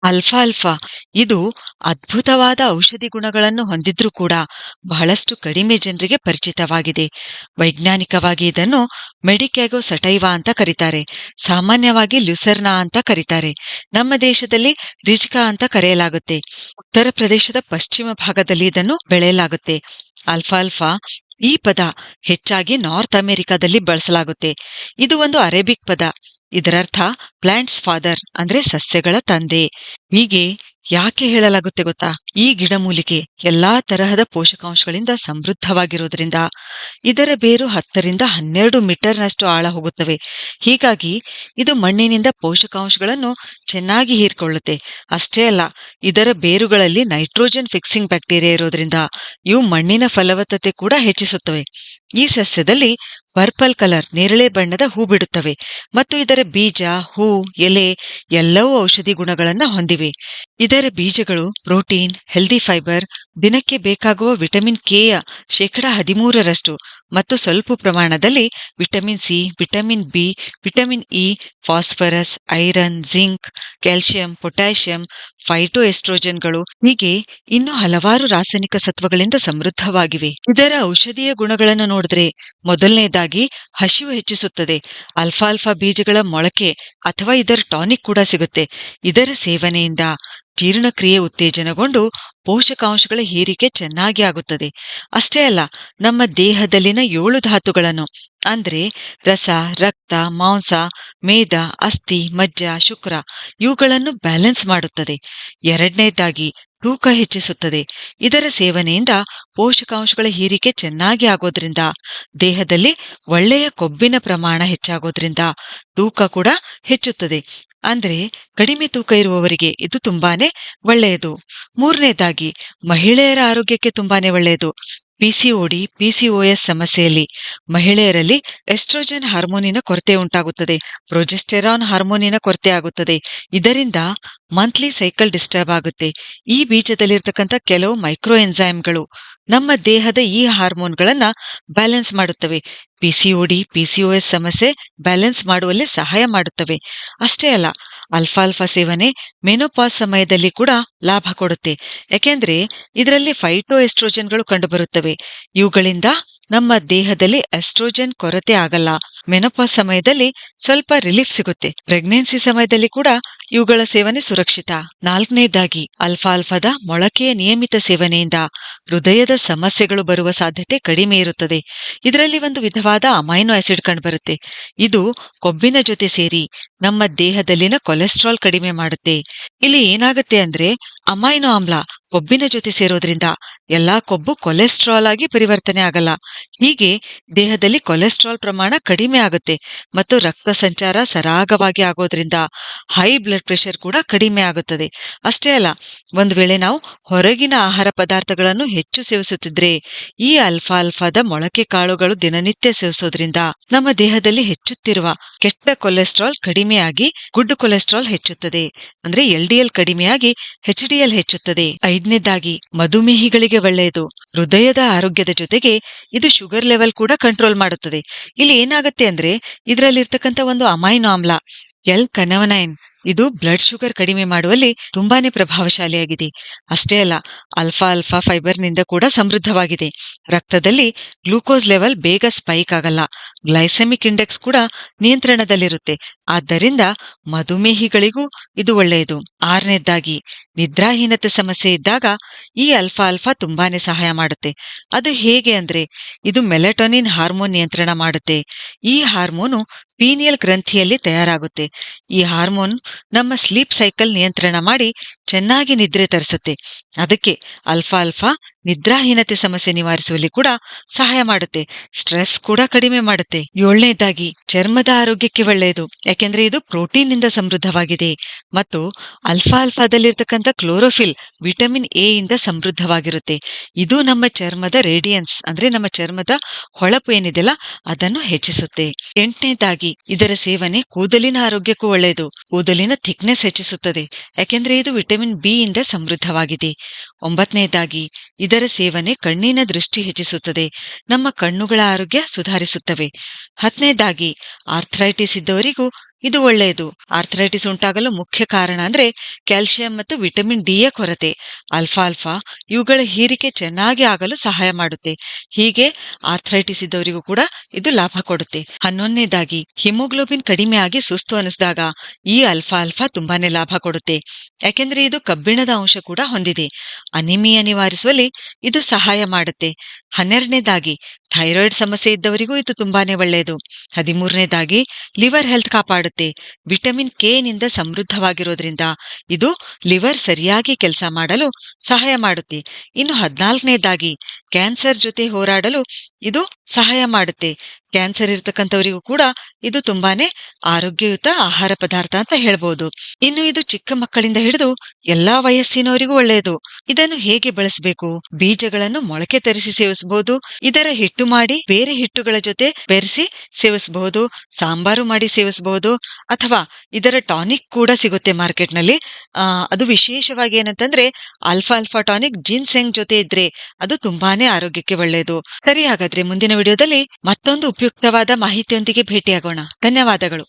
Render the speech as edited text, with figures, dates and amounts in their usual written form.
ಅಲ್ಫಾಲ್ಫಾ ಇದು ಅದ್ಭುತವಾದ ಔಷಧಿ ಗುಣಗಳನ್ನು ಹೊಂದಿದ್ರೂ ಕೂಡ ಬಹಳಷ್ಟು ಕಡಿಮೆ ಜನರಿಗೆ ಪರಿಚಿತವಾಗಿದೆ. ವೈಜ್ಞಾನಿಕವಾಗಿ ಇದನ್ನು ಮೆಡಿಕ್ಯಾಗೋ ಸಟೈವಾ ಅಂತ ಕರೀತಾರೆ. ಸಾಮಾನ್ಯವಾಗಿ ಲ್ಯುಸರ್ನಾ ಅಂತ ಕರೀತಾರೆ. ನಮ್ಮ ದೇಶದಲ್ಲಿ ರಿಜ್ಕಾ ಅಂತ ಕರೆಯಲಾಗುತ್ತೆ. ಉತ್ತರ ಪ್ರದೇಶದ ಪಶ್ಚಿಮ ಭಾಗದಲ್ಲಿ ಇದನ್ನು ಬೆಳೆಯಲಾಗುತ್ತೆ. ಅಲ್ಫಾಲ್ಫಾ ಈ ಪದ ಹೆಚ್ಚಾಗಿ ನಾರ್ತ್ ಅಮೆರಿಕಾದಲ್ಲಿ ಬಳಸಲಾಗುತ್ತೆ. ಇದು ಒಂದು ಅರೇಬಿಕ್ ಪದ. ಇದರರ್ಥ ಪ್ಲಾಂಟ್ಸ್ ಫಾದರ್ ಅಂದ್ರೆ ಸಸ್ಯಗಳ ತಂದೆ. ಹೀಗೆ ಯಾಕೆ ಹೇಳಲಾಗುತ್ತೆ ಗೊತ್ತಾ? ಈ ಗಿಡಮೂಲಿಕೆ ಎಲ್ಲಾ ತರಹದ ಪೋಷಕಾಂಶಗಳಿಂದ ಸಮೃದ್ಧವಾಗಿರೋದ್ರಿಂದ ಇದರ ಬೇರು 10ರಿಂದ 12 ಮೀಟರ್ನಷ್ಟು ಆಳ ಹೋಗುತ್ತವೆ. ಹೀಗಾಗಿ ಇದು ಮಣ್ಣಿನಿಂದ ಪೋಷಕಾಂಶಗಳನ್ನು ಚೆನ್ನಾಗಿ ಹೀರ್ಕೊಳ್ಳುತ್ತೆ. ಅಷ್ಟೇ ಅಲ್ಲ, ಇದರ ಬೇರುಗಳಲ್ಲಿ ನೈಟ್ರೋಜನ್ ಫಿಕ್ಸಿಂಗ್ ಬ್ಯಾಕ್ಟೀರಿಯಾ ಇರೋದ್ರಿಂದ ಇವು ಮಣ್ಣಿನ ಫಲವತ್ತತೆ ಕೂಡ ಹೆಚ್ಚಿಸುತ್ತವೆ. ಈ ಸಸ್ಯದಲ್ಲಿ ಪರ್ಪಲ್ ಕಲರ್ ನೇರಳೆ ಬಣ್ಣದ ಹೂ ಬಿಡುತ್ತವೆ ಮತ್ತು ಇದರ ಬೀಜ, ಹೂ, ಎಲೆ ಎಲ್ಲವೂ ಔಷಧಿ ಗುಣಗಳನ್ನ ಹೊಂದಿವೆ. ಇದರ ಬೀಜಗಳು ಪ್ರೋಟೀನ್, ಹೆಲ್ದಿ ಫೈಬರ್, ದಿನಕ್ಕೆ ಬೇಕಾಗುವ ವಿಟಮಿನ್ ಕೆಯ 13% ಮತ್ತು ಸ್ವಲ್ಪ ಪ್ರಮಾಣದಲ್ಲಿ vitamin C, vitamin B, vitamin E, phosphorus, iron, zinc, calcium, potassium, phyto ಎಸ್ಟ್ರೋಜನ್ಗಳು ಹೀಗೆ ಇನ್ನು ಹಲವಾರು ರಾಸಾಯನಿಕ ಸತ್ವಗಳಿಂದ ಸಮೃದ್ಧವಾಗಿವೆ. ಇದರ ಔಷಧೀಯ ಗುಣಗಳನ್ನು ನೋಡಿದ್ರೆ ಮೊದಲನೇದಾಗಿ ಹಸಿವು ಹೆಚ್ಚಿಸುತ್ತದೆ. ಅಲ್ಫಾಲ್ಫಾ ಬೀಜಗಳ ಮೊಳಕೆ ಅಥವಾ ಇದರ ಟಾನಿಕ್ ಕೂಡ ಸಿಗುತ್ತೆ. ಇದರ ಸೇವನೆಯಿಂದ ಜೀರ್ಣಕ್ರಿಯೆ ಉತ್ತೇಜನಗೊಂಡು ಪೋಷಕಾಂಶಗಳ ಹೀರಿಕೆ ಚೆನ್ನಾಗಿ ಆಗುತ್ತದೆ. ಅಷ್ಟೇ ಅಲ್ಲ, ನಮ್ಮ ದೇಹದಲ್ಲಿನ 7 ಧಾತುಗಳನ್ನು ಅಂದ್ರೆ ರಸ, ರಕ್ತ, ಮಾಂಸ, ಮೇದ, ಅಸ್ಥಿ, ಮಜ್ಜ, ಶುಕ್ರ ಇವುಗಳನ್ನು ಬ್ಯಾಲೆನ್ಸ್ ಮಾಡುತ್ತದೆ. ಎರಡನೇದಾಗಿ ತೂಕ ಹೆಚ್ಚಿಸುತ್ತದೆ. ಇದರ ಸೇವನೆಯಿಂದ ಪೋಷಕಾಂಶಗಳ ಹೀರಿಕೆ ಚೆನ್ನಾಗಿ ಆಗೋದ್ರಿಂದ ದೇಹದಲ್ಲಿ ಒಳ್ಳೆಯ ಕೊಬ್ಬಿನ ಪ್ರಮಾಣ ಹೆಚ್ಚಾಗೋದ್ರಿಂದ ತೂಕ ಕೂಡ ಹೆಚ್ಚುತ್ತದೆ. ಅಂದ್ರೆ ಕಡಿಮೆ ತೂಕ ಇರುವವರಿಗೆ ಇದು ತುಂಬಾನೇ ಒಳ್ಳೆಯದು. ಮೂರನೇದಾಗಿ ಮಹಿಳೆಯರ ಆರೋಗ್ಯಕ್ಕೆ ತುಂಬಾನೇ ಒಳ್ಳೆಯದು. ಪಿಸಿಒಡಿ, ಪಿಸಿಒಎಸ್ ಸಮಸ್ಯೆಯಲ್ಲಿ ಮಹಿಳೆಯರಲ್ಲಿ ಎಸ್ಟ್ರೋಜನ್ ಹಾರ್ಮೋನಿನ ಕೊರತೆ ಉಂಟಾಗುತ್ತದೆ, ಪ್ರೊಜೆಸ್ಟೆರಾನ್ ಹಾರ್ಮೋನಿನ ಕೊರತೆ ಆಗುತ್ತದೆ. ಇದರಿಂದ ಮಂತ್ಲಿ ಸೈಕಲ್ ಡಿಸ್ಟರ್ಬ್ ಆಗುತ್ತೆ. ಈ ಬೀಜದಲ್ಲಿರ್ತಕ್ಕಂಥ ಕೆಲವು ಮೈಕ್ರೋ ಎನ್ಸೈಮ್ಗಳು ನಮ್ಮ ದೇಹದ ಈ ಹಾರ್ಮೋನ್ಗಳನ್ನ ಬ್ಯಾಲೆನ್ಸ್ ಮಾಡುತ್ತವೆ. ಪಿಸಿಒಡಿ, ಪಿಸಿಒಎಸ್ ಸಮಸ್ಯೆ ಬ್ಯಾಲೆನ್ಸ್ ಮಾಡುವಲ್ಲಿ ಸಹಾಯ ಮಾಡುತ್ತವೆ. ಅಷ್ಟೇ ಅಲ್ಲ, ಅಲ್ಫಾಲ್ಫಾ ಸೇವನೆ ಮೆನೋಪಾಸ್ ಸಮಯದಲ್ಲಿ ಕೂಡ ಲಾಭ ಕೊಡುತ್ತೆ. ಯಾಕೆಂದ್ರೆ ಇದರಲ್ಲಿ ಫೈಟೋ ಎಸ್ಟ್ರೋಜನ್ಗಳು ಕಂಡುಬರುತ್ತವೆ. ಇವುಗಳಿಂದ ನಮ್ಮ ದೇಹದಲ್ಲಿ ಎಸ್ಟ್ರೋಜನ್ ಕೊರತೆ ಆಗಲ್ಲ. ಮೆನೋಪಾಸ್ ಸಮಯದಲ್ಲಿ ಸ್ವಲ್ಪ ರಿಲೀಫ್ ಸಿಗುತ್ತೆ. ಪ್ರೆಗ್ನೆನ್ಸಿ ಸಮಯದಲ್ಲಿ ಕೂಡ ಇವುಗಳ ಸೇವನೆ ಸುರಕ್ಷಿತ. ನಾಲ್ಕನೇದಾಗಿ ಅಲ್ಫಾಲ್ಫಾದ ಮೊಳಕೆಯ ನಿಯಮಿತ ಸೇವನೆಯಿಂದ ಹೃದಯದ ಸಮಸ್ಯೆಗಳು ಬರುವ ಸಾಧ್ಯತೆ ಕಡಿಮೆ ಇರುತ್ತದೆ. ಇದರಲ್ಲಿ ಒಂದು ವಿಧವಾದ ಅಮೈನೋ ಆಸಿಡ್ ಕಂಡುಬರುತ್ತೆ. ಇದು ಕೊಬ್ಬಿನ ಜೊತೆ ಸೇರಿ ನಮ್ಮ ದೇಹದಲ್ಲಿನ ಕೊಲೆಸ್ಟ್ರಾಲ್ ಕಡಿಮೆ ಮಾಡುತ್ತೆ. ಇಲ್ಲಿ ಏನಾಗುತ್ತೆ ಅಂದ್ರೆ ಅಮೈನೋ ಆಮ್ಲ ಕೊಬ್ಬಿನ ಜೊತೆ ಸೇರೋದ್ರಿಂದ ಎಲ್ಲಾ ಕೊಬ್ಬು ಕೊಲೆಸ್ಟ್ರಾಲ್ ಆಗಿ ಪರಿವರ್ತನೆ ಆಗಲ್ಲ. ಹೀಗೆ ದೇಹದಲ್ಲಿ ಕೊಲೆಸ್ಟ್ರಾಲ್ ಪ್ರಮಾಣ ಕಡಿಮೆ ಆಗುತ್ತೆ ಮತ್ತು ರಕ್ತ ಸಂಚಾರ ಸರಾಗವಾಗಿ ಆಗೋದ್ರಿಂದ ಹೈ ಬ್ಲಡ್ ಪ್ರೆಷರ್ ಕೂಡ ಕಡಿಮೆ ಆಗುತ್ತದೆ. ಅಷ್ಟೇ ಅಲ್ಲ, ಒಂದು ವೇಳೆ ನಾವು ಹೊರಗಿನ ಆಹಾರ ಪದಾರ್ಥಗಳನ್ನು ಹೆಚ್ಚು ಸೇವಿಸುತ್ತಿದ್ರೆ ಈ ಅಲ್ಫಾಲ್ಫಾದ ಮೊಳಕೆ ಕಾಳುಗಳು ದಿನನಿತ್ಯ ಸೇವಿಸೋದ್ರಿಂದ ನಮ್ಮ ದೇಹದಲ್ಲಿ ಹೆಚ್ಚುತ್ತಿರುವ ಕೆಟ್ಟ ಕೊಲೆಸ್ಟ್ರಾಲ್ ಕಡಿಮೆಯಾಗಿ ಗುಡ್ ಕೊಲೆಸ್ಟ್ರಾಲ್ ಹೆಚ್ಚುತ್ತದೆ. ಅಂದ್ರೆ ಎಲ್ಡಿಎಲ್ ಕಡಿಮೆಯಾಗಿ ಎಚ್ಡಿಎಲ್ ಹೆಚ್ಚುತ್ತದೆ. ಐದನೇದಾಗಿ ಮಧುಮೇಹಿಗಳಿಗೆ ಒಳ್ಳೆಯದು. ಹೃದಯದ ಆರೋಗ್ಯದ ಜೊತೆಗೆ ಇದು ಶುಗರ್ ಲೆವೆಲ್ ಕೂಡ ಕಂಟ್ರೋಲ್ ಮಾಡುತ್ತದೆ. ಇಲ್ಲಿ ಏನಾಗುತ್ತೆ ಅಂದ್ರೆ ಇದರಲ್ಲಿರ್ತಕ್ಕಂಥ ಒಂದು ಅಮೈನೋ ಆಮ್ಲ L-ಕಾರ್ನಿಟಿನ್ ಇದು ಬ್ಲಡ್ ಶುಗರ್ ಕಡಿಮೆ ಮಾಡುವಲ್ಲಿ ತುಂಬಾನೇ ಪ್ರಭಾವಶಾಲಿಯಾಗಿದೆ. ಅಷ್ಟೇ ಅಲ್ಲ, ಅಲ್ಫಾಲ್ಫಾ ಫೈಬರ್ನಿಂದ ಕೂಡ ಸಮೃದ್ಧವಾಗಿದೆ. ರಕ್ತದಲ್ಲಿ ಗ್ಲೂಕೋಸ್ ಲೆವೆಲ್ ಬೇಗ ಸ್ಪೈಕ್ ಆಗಲ್ಲ. ಗ್ಲೈಸೆಮಿಕ್ ಇಂಡೆಕ್ಸ್ ಕೂಡ ನಿಯಂತ್ರಣದಲ್ಲಿರುತ್ತೆ. ಆದ್ದರಿಂದ ಮಧುಮೇಹಿಗಳಿಗೂ ಇದು ಒಳ್ಳೆಯದು. ಆರನೇದಾಗಿ ನಿದ್ರಾಹೀನತೆ ಸಮಸ್ಯೆ ಇದ್ದಾಗ ಈ ಅಲ್ಫಾಲ್ಫಾ ತುಂಬಾನೇ ಸಹಾಯ ಮಾಡುತ್ತೆ. ಅದು ಹೇಗೆ ಅಂದ್ರೆ ಇದು ಮೆಲಟೋನಿನ್ ಹಾರ್ಮೋನ್ ನಿಯಂತ್ರಣ ಮಾಡುತ್ತೆ. ಈ ಹಾರ್ಮೋನು ಪೀನಿಯಲ್ ಗ್ರಂಥಿಯಲ್ಲಿ ತಯಾರಾಗುತ್ತೆ. ಈ ಹಾರ್ಮೋನ್ ನಮ್ಮ ಸ್ಲೀಪ್ ಸೈಕಲ್ ನಿಯಂತ್ರಣ ಮಾಡಿ ಚೆನ್ನಾಗಿ ನಿದ್ರೆ ತರಿಸುತ್ತೆ. ಅದಕ್ಕೆ ಅಲ್ಫಾಲ್ಫಾ ನಿದ್ರಾಹೀನತೆ ಸಮಸ್ಯೆ ನಿವಾರಿಸುವಲ್ಲಿ ಕೂಡ ಸಹಾಯ ಮಾಡುತ್ತೆ. ಸ್ಟ್ರೆಸ್ ಕೂಡ ಕಡಿಮೆ ಮಾಡುತ್ತೆ. ಏಳನೇದಾಗಿ ಚರ್ಮದ ಆರೋಗ್ಯಕ್ಕೆ ಒಳ್ಳೆಯದು. ಯಾಕೆಂದ್ರೆ ಇದು ಪ್ರೋಟೀನ್ ನಿಂದ ಸಮೃದ್ಧವಾಗಿದೆ ಮತ್ತು ಅಲ್ಫಾಲ್ಫಾದಲ್ಲಿರ್ತಕ್ಕಂಥ ಕ್ಲೋರೋಫಿಲ್ ವಿಟಮಿನ್ ಎ ಇಂದ ಸಮೃದ್ಧವಾಗಿರುತ್ತೆ. ಇದು ನಮ್ಮ ಚರ್ಮದ ರೇಡಿಯನ್ಸ್ ಅಂದ್ರೆ ನಮ್ಮ ಚರ್ಮದ ಹೊಳಪು ಏನಿದೆಯಲ್ಲ ಅದನ್ನು ಹೆಚ್ಚಿಸುತ್ತೆ. ಎಂಟನೇದಾಗಿ ಇದರ ಸೇವನೆ ಕೂದಲಿನ ಆರೋಗ್ಯಕ್ಕೂ ಒಳ್ಳೆಯದು. ಕೂದಲಿನ ಥಿಕ್ನೆಸ್ ಹೆಚ್ಚಿಸುತ್ತದೆ. ಯಾಕೆಂದ್ರೆ ಇದು ವಿಟಮಿನ್ ಬಿ ಇಂದ ಸಮೃದ್ಧವಾಗಿದೆ. ಒಂಬತ್ತನೇದಾಗಿ ಇದರ ಸೇವನೆ ಕಣ್ಣಿನ ದೃಷ್ಟಿ ಹೆಚ್ಚಿಸುತ್ತದೆ. ನಮ್ಮ ಕಣ್ಣುಗಳ ಆರೋಗ್ಯ ಸುಧಾರಿಸುತ್ತವೆ. ಹತ್ತನೇದಾಗಿ ಆರ್ಥ್ರೈಟಿಸ್ ಇದ್ದವರಿಗೂ ಇದು ಒಳ್ಳೆಯದು. ಆರ್ಥರೈಟಿಸ್ ಉಂಟಾಗಲು ಮುಖ್ಯ ಕಾರಣ ಅಂದ್ರೆ ಕ್ಯಾಲ್ಸಿಯಂ ಮತ್ತು ವಿಟಮಿನ್ ಡಿ ಯ ಕೊರತೆ. ಅಲ್ಫಾಲ್ಫಾ ಇವುಗಳ ಹೀರಿಕೆ ಚೆನ್ನಾಗಿ ಆಗಲು ಸಹಾಯ ಮಾಡುತ್ತೆ. ಹೀಗೆ ಆರ್ಥರೈಟಿಸ್ ಇದ್ದವರಿಗೂ ಕೂಡ ಇದು ಲಾಭ ಕೊಡುತ್ತೆ. 11ನೇದಾಗಿ ಹಿಮೋಗ್ಲೋಬಿನ್ ಕಡಿಮೆ ಆಗಿ ಸುಸ್ತು ಅನಿಸಿದಾಗ ಈ ಅಲ್ಫಾಲ್ಫಾ ತುಂಬಾನೇ ಲಾಭ ಕೊಡುತ್ತೆ. ಯಾಕೆಂದ್ರೆ ಇದು ಕಬ್ಬಿಣದ ಅಂಶ ಕೂಡ ಹೊಂದಿದೆ. ಅನಿಮಿಯಾ ನಿವಾರಿಸುವಲ್ಲಿ ಇದು ಸಹಾಯ ಮಾಡುತ್ತೆ. 12ನೇದಾಗಿ ಥೈರಾಯ್ಡ್ ಸಮಸ್ಯೆ ಇದ್ದವರಿಗೂ ಇದು ತುಂಬಾನೇ ಒಳ್ಳೆಯದು. 13ನೇದಾಗಿ ಲಿವರ್ ಹೆಲ್ತ್ ಕಾಪಾಡುತ್ತೆ. ವಿಟಮಿನ್ ಕೆ ನಿಂದ ಸಮೃದ್ಧವಾಗಿರೋದ್ರಿಂದ ಇದು ಲಿವರ್ ಸರಿಯಾಗಿ ಕೆಲಸ ಮಾಡಲು ಸಹಾಯ ಮಾಡುತ್ತೆ. ಇನ್ನು 14ನೇದಾಗಿ ಕ್ಯಾನ್ಸರ್ ಜೊತೆ ಹೋರಾಡಲು ಇದು ಸಹಾಯ ಮಾಡುತ್ತೆ. ಕ್ಯಾನ್ಸರ್ ಇರತಕ್ಕಂಥವರಿಗೂ ಕೂಡ ಇದು ತುಂಬಾನೇ ಆರೋಗ್ಯಯುತ ಆಹಾರ ಪದಾರ್ಥ ಅಂತ ಹೇಳ್ಬೋದು. ಇನ್ನು ಇದು ಚಿಕ್ಕ ಮಕ್ಕಳಿಂದ ಹಿಡಿದು ಎಲ್ಲಾ ವಯಸ್ಸಿನವರಿಗೂ ಒಳ್ಳೆಯದು. ಇದನ್ನು ಹೇಗೆ ಬಳಸಬೇಕು? ಬೀಜಗಳನ್ನು ಮೊಳಕೆ ತರಿಸಿ ಸೇವಿಸಬಹುದು. ಇದರ ಹಿಟ್ಟು ಮಾಡಿ ಬೇರೆ ಹಿಟ್ಟುಗಳ ಜೊತೆ ಬೆರೆಸಿ ಸೇವಿಸಬಹುದು. ಸಾಂಬಾರು ಮಾಡಿ ಸೇವಿಸಬಹುದು. ಅಥವಾ ಇದರ ಟಾನಿಕ್ ಕೂಡ ಸಿಗುತ್ತೆ ಮಾರ್ಕೆಟ್ನಲ್ಲಿ. ಅದು ವಿಶೇಷವಾಗಿ ಏನಂತಂದ್ರೆ ಆಲ್ಫಾ ಟಾನಿಕ್ ಜಿನ್ಸೆಂಗ್ ಜೊತೆ ಇದ್ರೆ ಅದು ತುಂಬಾನೇ ಆರೋಗ್ಯಕ್ಕೆ ಒಳ್ಳೆಯದು. ಸರಿ, ಹಾಗಾದ್ರೆ ಮುಂದಿನ ವಿಡಿಯೋದಲ್ಲಿ ಮತ್ತೊಂದು ಉಪಯುಕ್ತವಾದ ಮಾಹಿತಿಯೊಂದಿಗೆ ಭೇಟಿಯಾಗೋಣ. ಧನ್ಯವಾದಗಳು.